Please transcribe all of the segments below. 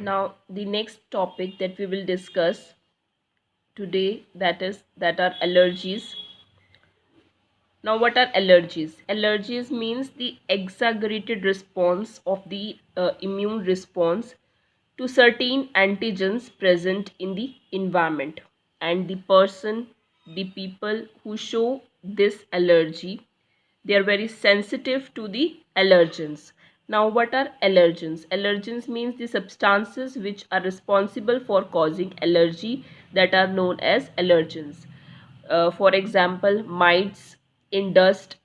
Now the next topic that we will discuss today, that are allergies. Now what are allergies? Allergies means the exaggerated response of the immune response to certain antigens present in the environment, and the people who show this allergy, they are very sensitive to the allergens. Now what are allergens? Allergens means the substances which are responsible for causing allergy, that are known as allergens. For example, mites in dust,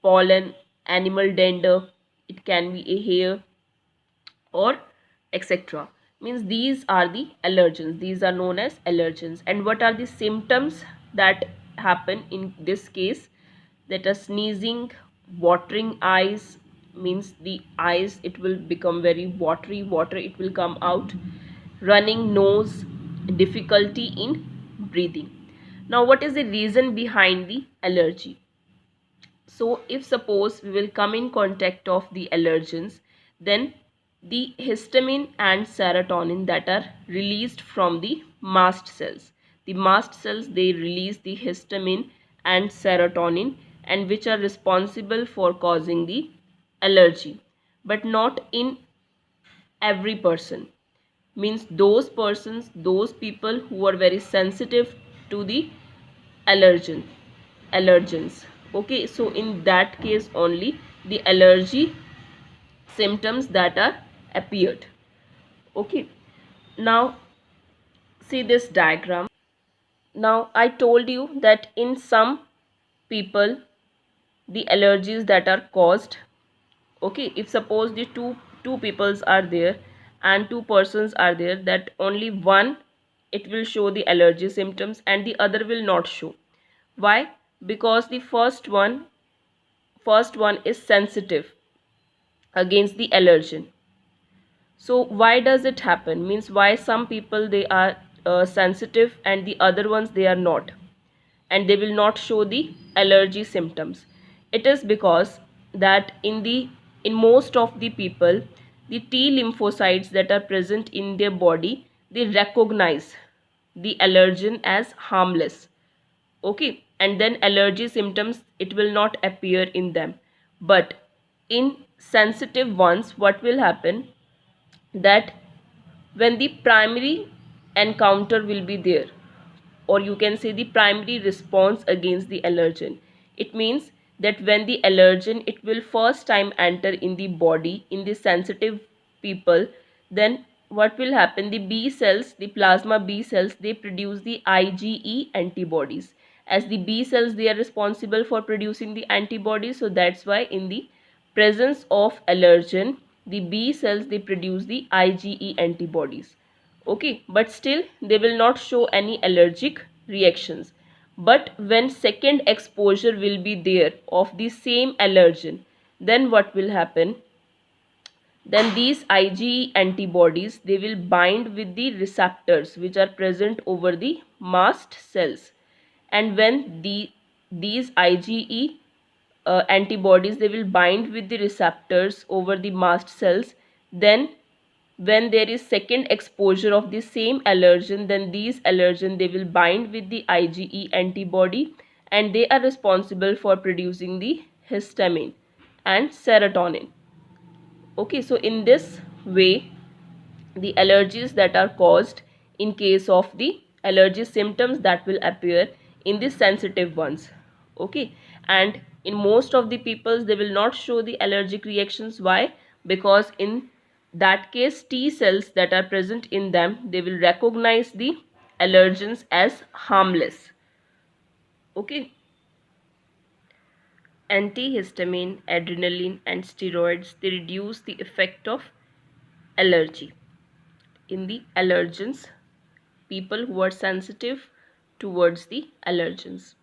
pollen, animal dander, it can be a hair, or etc. Means these are the allergens, these are known as allergens. And what are the symptoms that happen in this case? That are sneezing, watering eyes, means the eyes, it will become very watery, water it will come out, running nose, difficulty in breathing. Now what is the reason behind the allergy? So if suppose we will come in contact of the allergens, then the histamine and serotonin that are released from the mast cells. The mast cells, they release the histamine and serotonin, and which are responsible for causing the allergy, but not in every person. Means those persons, those people who are very sensitive to the allergen allergens. Okay, so in that case only the allergy symptoms that are appeared. Okay, now see this diagram. Now I told you that in some people the allergies that are caused. Okay, if suppose the two peoples are there and two persons are there, that only one, it will show the allergy symptoms and the other will not show. Why? Because the first one is sensitive against the allergen. So why does it happen? Means why some people they are sensitive and the other ones they are not, and they will not show the allergy symptoms? It is because that in most of the people, the T lymphocytes that are present in their body, they recognize the allergen as harmless. Okay, and then allergy symptoms, it will not appear in them. But in sensitive ones, what will happen, that when the primary encounter will be there, or you can say the primary response against the allergen, it means that when the allergen, it will first time enter in the body in the sensitive people, then what will happen, the B cells, the plasma B cells, they produce the IgE antibodies. As the B cells, they are responsible for producing the antibodies, so that's why in the presence of allergen, the B cells, they produce the IgE antibodies. Okay, but still they will not show any allergic reactions. But when second exposure will be there of the same allergen, then what will happen, then these IgE antibodies, they will bind with the receptors which are present over the mast cells. And when these IgE antibodies, they will bind with the receptors over the mast cells, then when there is second exposure of the same allergen, then these allergen, they will bind with the IgE antibody, and they are responsible for producing the histamine and serotonin. Okay, so in this way, the allergies that are caused in case of the allergy symptoms, that will appear in the sensitive ones. Okay, and in most of the peoples, they will not show the allergic reactions. Why? Because in that case, T cells that are present in them, they will recognize the allergens as harmless. Okay, antihistamine, adrenaline and steroids, they reduce the effect of allergy in the allergens, people who are sensitive towards the allergens.